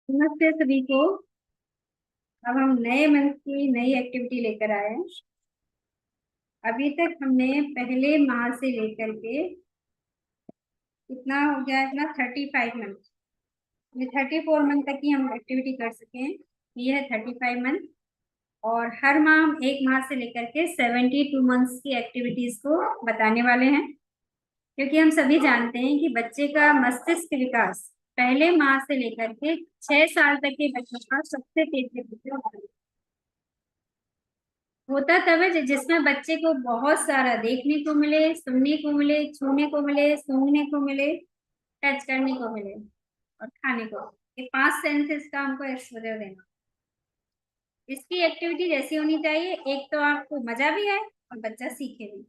नमस्ते सभी को। अब हम नए मंथ की नई एक्टिविटी लेकर आए हैं। अभी तक हमने पहले माह से लेकर के कितना हो गया है अपना 35 मंथ, ये 34 मंथ तक की हम एक्टिविटी कर सके हैं। ये है 35 मंथ। और हर माह हम एक माह से लेकर के 72 मंथ्स की एक्टिविटीज को बताने वाले हैं, क्योंकि हम सभी जानते हैं कि बच्चे का मस्तिष्क विकास पहले माह से लेकर के 6 साल तक के बच्चों का सबसे तेजी से होता तब है जिसमें बच्चे को बहुत सारा देखने को मिले, सुनने को मिले, छूने को मिले, सूंघने को मिले, टच करने को मिले और खाने को। ये 5 सेंसेस का हमको एक्सपोजर देना। इसकी एक्टिविटी जैसी होनी चाहिए, एक तो आपको मजा भी है और बच्चा सीखे भी।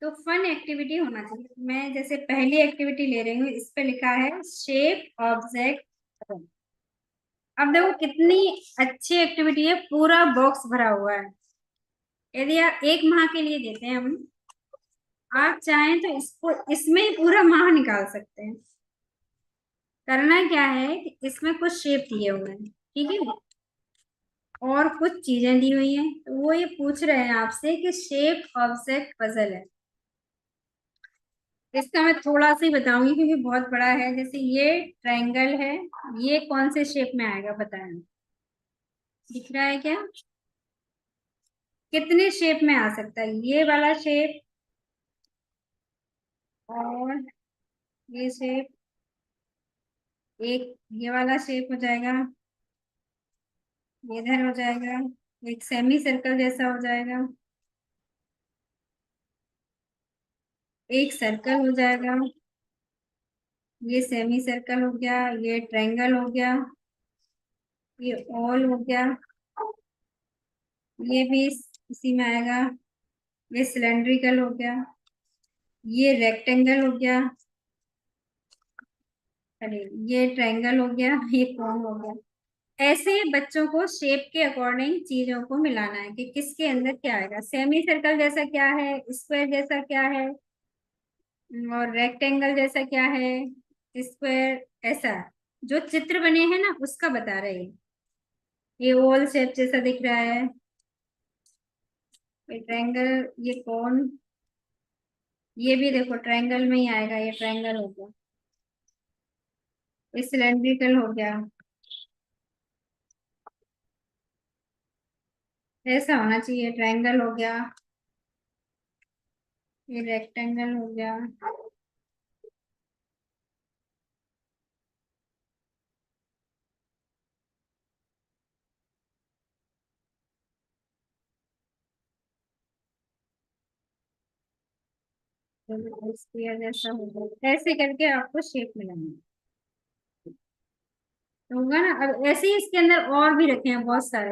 तो फन एक्टिविटी होना चाहिए। मैं जैसे पहली एक्टिविटी ले रही हूँ, इस पे लिखा है शेप ऑब्जेक्ट। अब देखो कितनी अच्छी एक्टिविटी है, पूरा बॉक्स भरा हुआ है। यदि आप एक माह के लिए देते हैं हम, आप चाहें तो इसको इसमें ही पूरा माह निकाल सकते हैं। करना क्या है कि इसमें कुछ शेप दिए हुए हैं, ठीक है, और कुछ चीजें दी हुई हैं, तो वो ये पूछ रहे हैं आपसे कि शेप ऑब्जेक्ट पजल है। इसका मैं थोड़ा सा ही बताऊंगी क्योंकि बहुत बड़ा है। जैसे ये ट्रायंगल है, ये कौन से शेप में आएगा बताएं। दिख रहा है क्या? कितने शेप में आ सकता है? ये वाला शेप और ये शेप, एक ये वाला शेप हो जाएगा, ये इधर हो जाएगा, एक सेमी सर्कल जैसा हो जाएगा, एक सर्कल हो जाएगा, ये सेमी सर्कल हो गया, ये ट्रायंगल हो गया, ये ऑल हो गया, ये भी इसी में आएगा, ये सिलेंड्रिकल हो गया, ये रेक्टेंगल हो गया, अरे ये ट्रायंगल हो गया, ये कोन हो गया। ऐसे बच्चों को शेप के अकॉर्डिंग चीजों को मिलाना है कि किसके अंदर क्या आएगा। सेमी सर्कल जैसा क्या है, स्क्वायर जैसा क्या है, और रेक्टेंगल जैसा क्या है, स्क्वायर ऐसा जो चित्र बने हैं ना उसका बता रहे हैं। ये ओवल शेप जैसा दिख रहा है, ये ट्रायंगल, ये कौन, ये भी देखो ट्रायंगल में ही आएगा, ये ट्रायंगल हो गया, ये सिलेंड्रिकल हो गया। ऐसा होना चाहिए, ट्रायंगल हो गया, ये रेक्टेंगल हो गया। स्क्वायर जैसा हो गया। ऐसे करके आपको शेप मिलाना तो होगा ना। अब ऐसे ही इसके अंदर और भी रखे हैं बहुत सारे,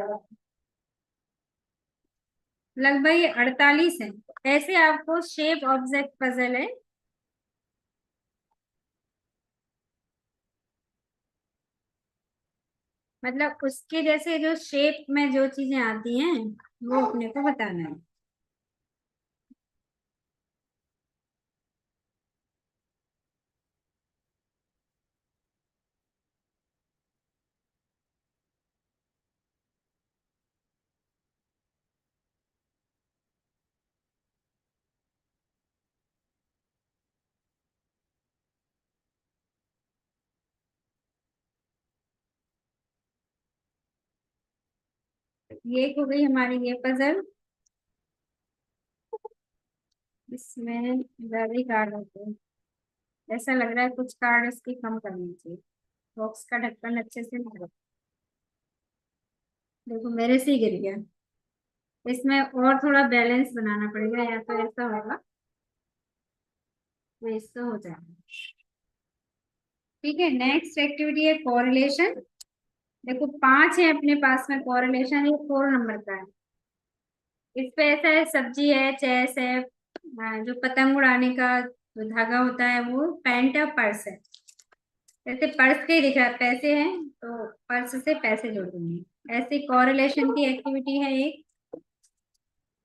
लगभग ये 48 है। ऐसे आपको शेप ऑब्जेक्ट पजल है। मतलब उसके जैसे जो शेप में जो चीजें आती हैं वो अपने को बताना है। ये एक हो गई हमारी ये पजल। इसमें ज्यादा ही कार्ड होते हैं, ऐसा लग रहा है कुछ कार्ड इसके कम करने चाहिए। बॉक्स का ढक्कन अच्छे से नहीं रखा। देखो मेरे से ही गिर गया। इसमें और थोड़ा बैलेंस बनाना पड़ेगा, या तो ऐसा होगा तो इससे हो जाएगा। ठीक है, नेक्स्ट एक्टिविटी है कोरिलेशन। देखो 5 है अपने पास में कोरिलेशन, ये 4 नंबर का है। इस पे ऐसा है, सब्जी है, चेस है, जो पतंग उड़ाने का जो धागा होता है वो, पैंट है, पर्स है। जैसे पर्स के ही दिख रहा है, पैसे हैं तो पर्स से पैसे जोड़ देंगे। ऐसे कोरिलेशन की एक्टिविटी है एक।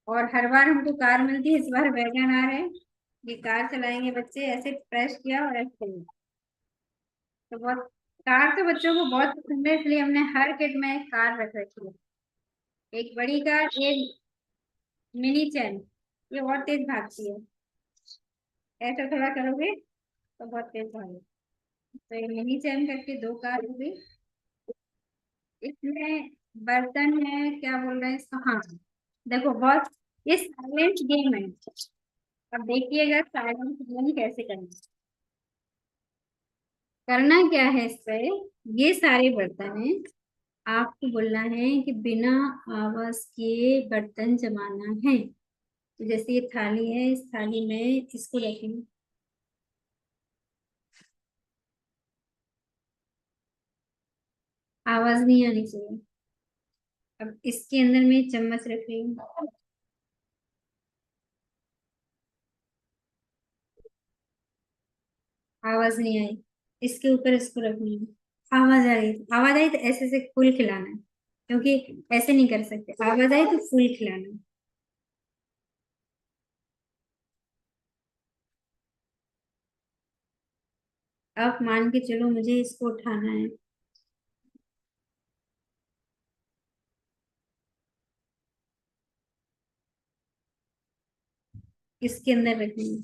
और हर बार हमको कार मिलती है, इस बार वैगन आ रहे हैं। ये कार चलाएंगे बच्चे, ऐसे प्रेस किया और ऐसे तो बहुत कार तो बच्चों को बहुत पसंद है, इसलिए हमने हर किट में एक कार रख रखी है। एक बड़ी कार, एक मिनी चैन। ये बहुत तेज भागती है, ऐसा थोड़ा करोगे तो बहुत तेज भागे। तो ये मिनी चैन करके दो कार हो गई। इसमें बर्तन है, क्या बोल रहे हैं इसको, हाँ देखो बहुत, ये साइलेंट गेम है। अब देखिएगा साइलेंट गेम कैसे करना है। करना क्या है इस पे, ये सारे बर्तन है, आपको बोलना है कि बिना आवाज के बर्तन जमाना है। तो जैसे ये थाली है, इस थाली में इसको रखेंगे, आवाज नहीं आनी चाहिए। अब इसके अंदर में चम्मच रख रही हूँ, आवाज नहीं आई। इसके ऊपर इसको रखनी है, आवाज आई, आवाज आई तो ऐसे से फुल खिलाना है, क्योंकि ऐसे नहीं कर सकते, आवाज आई तो फुल खिलाना है। अब मान के चलो मुझे इसको उठाना है, इसके अंदर रखनी है।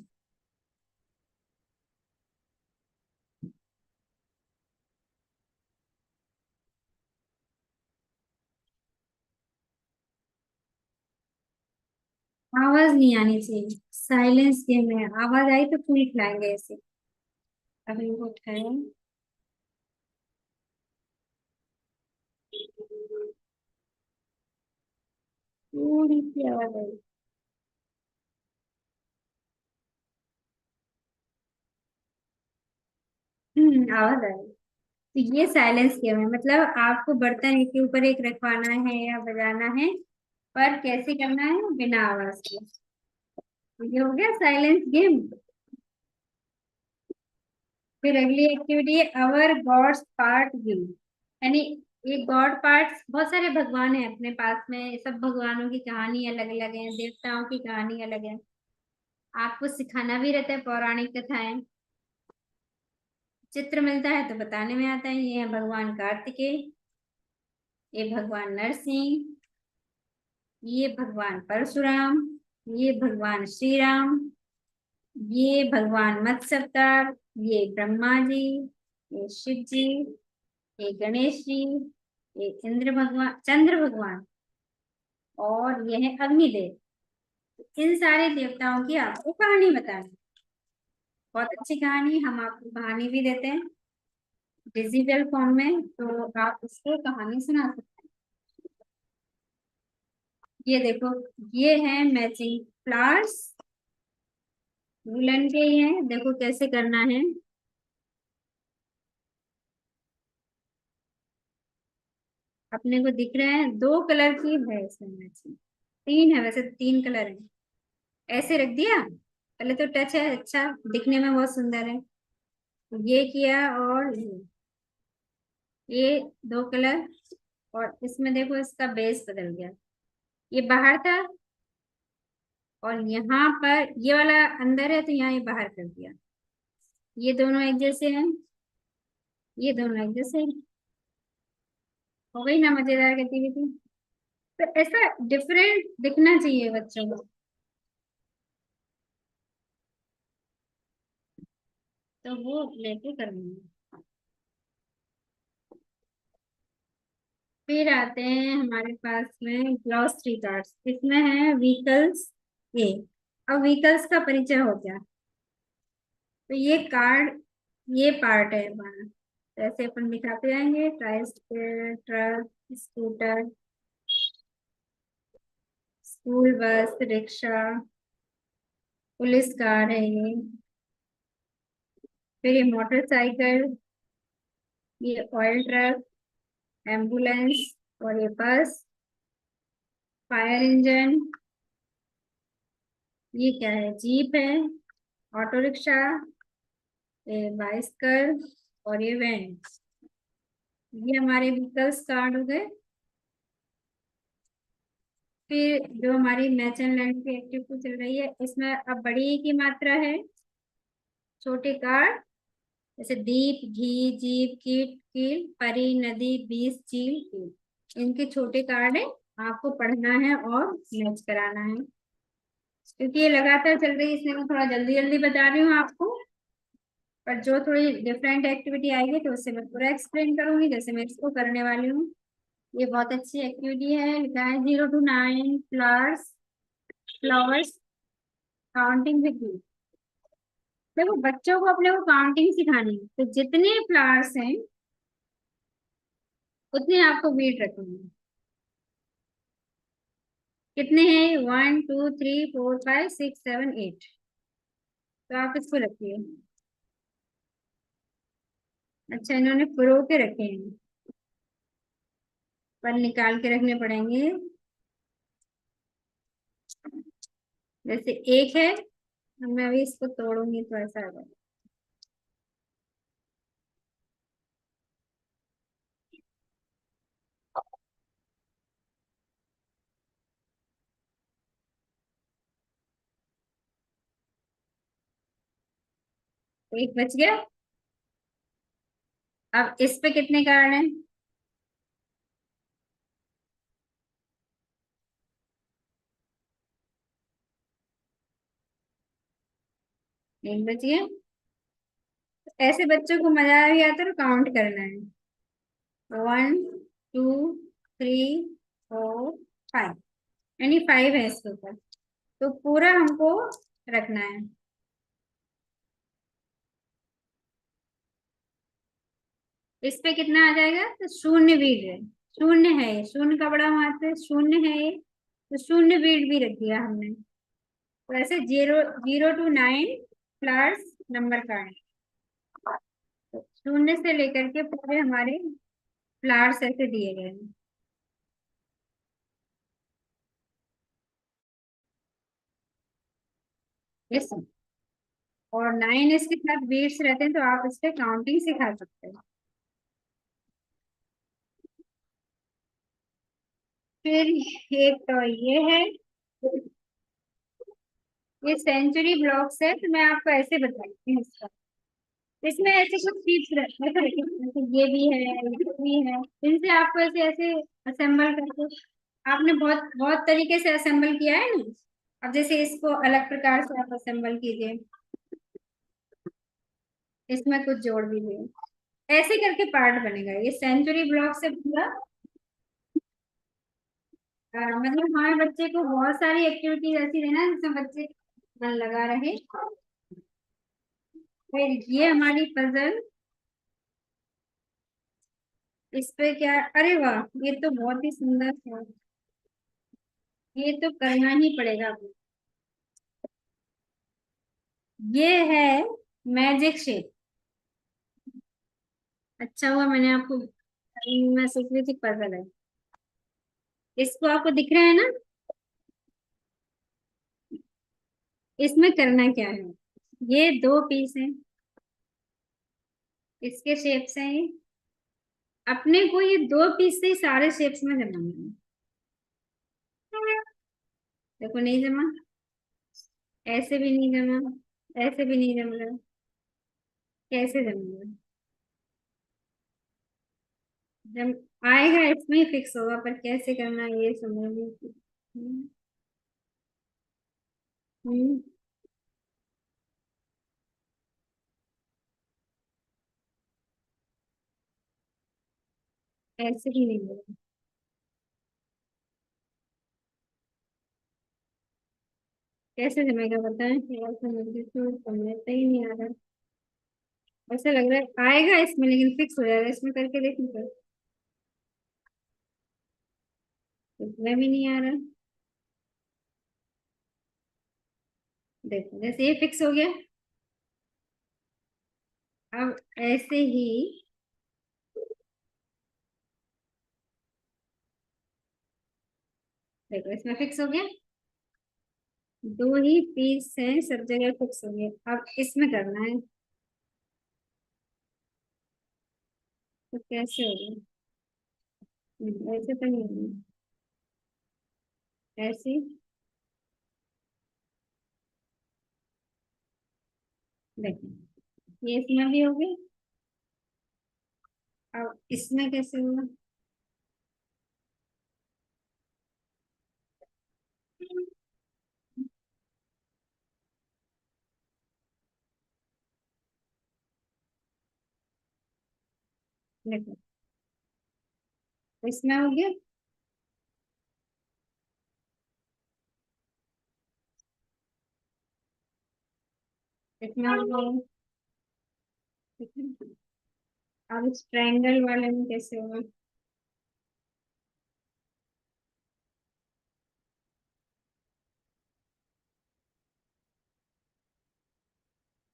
आवाज नहीं आनी चाहिए, साइलेंस गेम है, आवाज आई तो फुल खिलाएंगे ऐसे। अब इनको उठाया, थोड़ी सी आवाज आई। आवाज आई। तो ये साइलेंस गेम है, मतलब आपको बर्तन एक के ऊपर एक रखवाना है या बजाना है, पर कैसे करना है, बिना आवाज के। तो ये हो गया साइलेंस गेम। फिर अगली एक्टिविटी है अवर गॉड्स पार्ट व्यू, यानी ये गॉड पार्ट्स, बहुत सारे भगवान हैं अपने पास में, सब भगवानों की कहानी अलग अलग है, देवताओं की कहानी अलग है। आपको सिखाना भी रहता है पौराणिक कथाएं। चित्र मिलता है तो बताने में आता है। ये है भगवान कार्तिकेय, ये भगवान नरसिंह, ये भगवान परशुराम, ये भगवान श्री राम, ये भगवान मत्स्य अवतार, ये ब्रह्मा जी, ये शिव जी, ये गणेश जी, ये इंद्र भगवान, चंद्र भगवान, और ये है अग्निदेव। इन सारे देवताओं की आपको कहानी बतानी। बहुत अच्छी कहानी, हम आपको कहानी भी देते हैं डिजिटल फॉर्म में, तो आप उसको कहानी सुना सकते हैं। ये देखो, ये है मैचिंग फ्लावर्स, वुलन के ही हैं, देखो कैसे करना है। अपने को दिख रहा है दो कलर की है इसमें मैचिंग, तीन है वैसे, तीन कलर है। ऐसे रख दिया, पहले तो टच है, अच्छा दिखने में बहुत सुंदर है। ये किया, और ये दो कलर, और इसमें देखो इसका बेस बदल गया, ये बाहर था, और यहाँ पर ये वाला अंदर है, तो यहाँ ये बाहर कर दिया। ये दोनों एक जैसे हैं, ये दोनों एक जैसे हैं। हो गई ना मजेदार गतिविधि। तो ऐसा डिफरेंट दिखना चाहिए बच्चों को, तो वो लेके करनी है। फिर आते हैं हमारे पास में ग्लॉसरी कार्ड्स, इसमें है व्हीकल्स। ये, अब व्हीकल्स का परिचय हो गया, तो ये कार्ड, ये पार्ट है हमारा। तो ऐसे अपन दिखाते जाएंगे, truck, scooter, school bus, rickshaw, police car है ये, फिर ये मोटरसाइकिल, ये ऑयल ट्रक, एम्बुलेंस, और ये बस, फायर इंजन, ये क्या है, जीप है, ऑटो रिक्शा, ये बाइसिकल, और ये वैन। ये हमारे व्हीकल्स कार्ड हो गए। फिर जो हमारी मैच एंड लर्न की एक्टिविटी चल रही है, इसमें अब बड़ी की मात्रा है, छोटे कार्ड जैसे दीप, घी, जीव, कीट, कील, परी, नदी, बीस, चील, कील। इनके छोटे कार्ड है, आपको पढ़ना है और मैच कराना है। क्योंकि ये लगातार चल रही है, इसलिए मैं थोड़ा जल्दी जल्दी बता रही हूँ आपको। पर जो थोड़ी डिफरेंट एक्टिविटी आएगी तो उससे मैं पूरा एक्सप्लेन करूंगी, जैसे मैं इसको करने वाली हूँ। ये बहुत अच्छी एक्टिविटी है। लिखा है 0 to 9 flowers, flowers counting with you. देखो, बच्चों को अपने को काउंटिंग सिखानी है, तो जितने फ्लावर्स हैं उतने आपको वेट रखनी है। कितने हैं? 1 2 3 4 5 6 7 8। तो आप इसको रखिए। अच्छा, इन्होंने पुरो के रखे हैं, पर निकाल के रखने पड़ेंगे। जैसे एक है, मैं अभी इसको तोड़ूंगी तो ऐसा आ जाएगा। एक बच गया। अब इस पे कितने कार्ड हैं? एक बच गया। ऐसे बच्चों को मजा भी आता है तो काउंट करना है। 1 2 3 4 5, यानी 5 है इसके ऊपर, तो पूरा हमको रखना है। इस पे कितना आ जाएगा? तो शून्य बीट है। शून्य है ये, शून्य का बड़ा महत्व है, शून्य है ये, तो शून्य बीट भी रख दिया हमने। तो ऐसे 0 0 to 9 फ्लावर्स नंबर का है। तो शून्य से लेकर के पूरे हमारे फ्लावर्स ऐसे दिए गए हैं। यस। और 9 इसके साथ बीट्स रहते हैं, तो आप इस पे काउंटिंग सिखा सकते हैं। फिर एक तो ये है, ये सेंचुरी ब्लॉक्स है, तो मैं आपको ऐसे बताती हूँ इसका। इसमें ऐसे कुछ चीज ऐसे रखी, जैसे ये भी है, ये भी है। इनसे आपको ऐसे ऐसे असेंबल करके, आपने बहुत बहुत तरीके से असेंबल किया है ना। अब जैसे इसको अलग प्रकार से आप असेंबल कीजिए, इसमें कुछ जोड़ दीजिए, ऐसे करके पार्ट बनेगा। ये सेंचुरी ब्लॉक से पूरा मतलब हमारे बच्चे को बहुत सारी एक्टिविटीज ऐसी देना जिसमें बच्चे मन लगा रहे। फिर ये हमारी पजल, इस पे क्या? अरे वाह, ये तो बहुत ही सुंदर है। ये तो करना ही पड़ेगा आपको। ये है मैजिक शेप। अच्छा हुआ मैंने आपको, मैं सोच रही थी पजल है। इसको आपको दिख रहा है ना? इसमें करना क्या है? ये दो पीस हैं, इसके शेप्स हैं ये। अपने को ये दो पीस से ही सारे शेप्स में जमाना है। देखो, नहीं जमा, ऐसे भी नहीं जमा, ऐसे भी नहीं जम रहा। कैसे जमेगा? जब आएगा इसमें ही फिक्स होगा, पर कैसे करना है ये समझ नहीं। हम्म, हम्म, ऐसे ही नहीं होगा। कैसे जमेगा बताएं? ऐसा मुझे तो समझ ही नहीं आ रहा। ऐसा लग रहा है आएगा इसमें, लेकिन फिक्स हो जाएगा इसमें, करके देखने पर। इसमें भी नहीं आ रहा। देखो, जैसे ये फिक्स हो गया। अब ऐसे ही, देखो इसमें फिक्स हो गया। दो ही पीस हैं, सब जगह फिक्स हो गया। अब इसमें करना है, तो कैसे होगा? ऐसे तो नहीं होगा। ऐसे, देखो, ये इसमें भी हो गया। अब इसमें कैसे हुआ? देखो, इसमें हो गया। इसमें हो गया। ठीक है। अब इस ट्रायंगल वाले में कैसे होगा?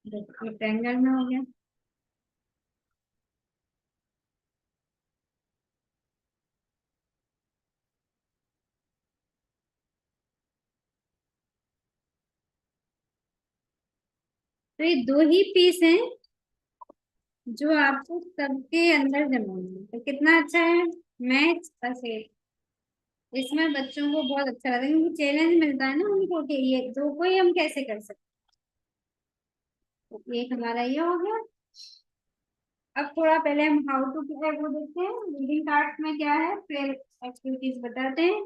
देखो, ये ट्रायंगल में हो गया। तो ये दो ही पीस हैं जो आपको सबके अंदर जमाना है, तो कितना अच्छा है। मैथ्स ऐसे इसमें बच्चों को बहुत अच्छा लगता है, क्योंकि चैलेंज मिलता है ना उनको कि ये दो को ही हम कैसे कर सकते हैं। तो एक हमारा ये हो गया। अब थोड़ा पहले हम हाउ टू है वो देखते हैं, रीडिंग कार्ड्स में क्या है, फिर एक्टिविटीज बताते हैं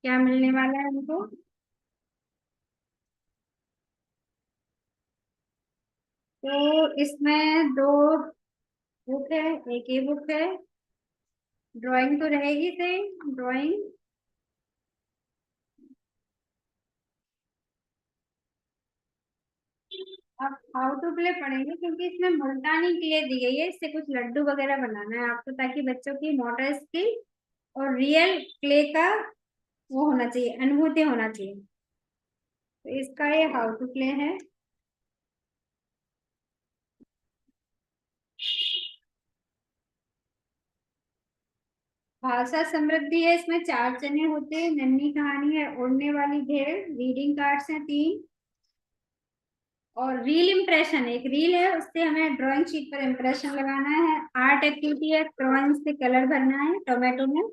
क्या मिलने वाला है हमको। तो इसमें दो बुक है, एक ही बुक है। ड्राइंग तो रहेगी सही, ड्राइंग। अब हाउ टू प्ले पढ़ेंगे, क्योंकि इसमें मुल्तानी क्ले दी गई है, इससे कुछ लड्डू वगैरह बनाना है आपको, ताकि बच्चों की मोटर स्किल और रियल क्ले का वो होना चाहिए, अनुभूति होना चाहिए। तो इसका ये हाउ टू प्ले है। भाषा समृद्धि है, इसमें चार चने होते हैं, नन्ही कहानी है, उड़ने वाली भेड़, रीडिंग कार्ड्स हैं तीन, और रील इम्प्रेशन, एक रील है उससे हमें ड्राइंग शीट पर इम्प्रेशन लगाना है। आर्ट एक्टिविटी है, ड्राइंग से कलर भरना है टोमेटो में।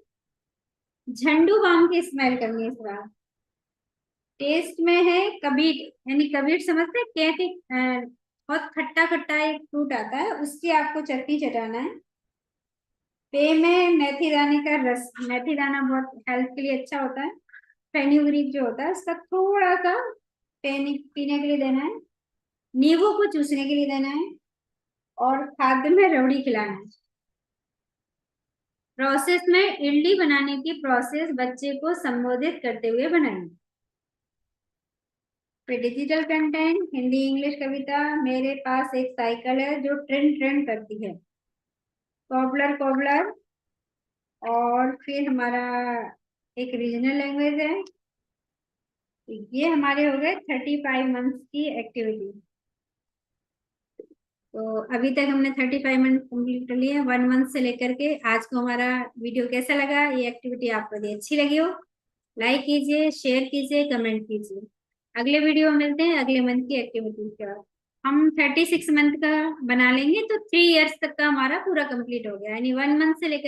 झंडू बाम की स्मेल करनी है इस बार। टेस्ट में है कबीट, यानी कबीट समझते हैं क्या कि बहुत खट्टा खट्टा एक फ्रूट आता है, उसकी आपको चटनी चटाना है। पे में मेथी दाने का रस, मेथी दाना बहुत हेल्थ के लिए अच्छा होता है। फेन्यूग्रीक जो होता है उसका थोड़ा सा पीने के लिए देना है। नींबू को चूसने के लिए देना है। और खाद्य में रबड़ी खिलाना है। प्रोसेस में इडली बनाने की प्रोसेस बच्चे को संबोधित करते हुए बनाएं। फिर डिजिटल कंटेंट, हिंदी इंग्लिश कविता, मेरे पास एक साइकिल है जो ट्रेंड ट्रेंड करती है, कॉबलर कॉबलर। और फिर हमारा एक रीजनल लैंग्वेज है। ये हमारे हो गए 35 मंथ्स की एक्टिविटी। तो अभी तक हमने 35 मंथ कंप्लीट कर लिए, 1 मंथ से लेकर के आज को। हमारा वीडियो कैसा लगा, ये एक्टिविटी आपको यदि अच्छी लगी हो, लाइक कीजिए, शेयर कीजिए, कमेंट कीजिए। अगले वीडियो में मिलते हैं अगले मंथ की एक्टिविटी के बाद। हम 36 मंथ का बना लेंगे, तो 3 इयर्स तक का हमारा पूरा कंप्लीट हो गया, यानी 1 मंथ से लेकर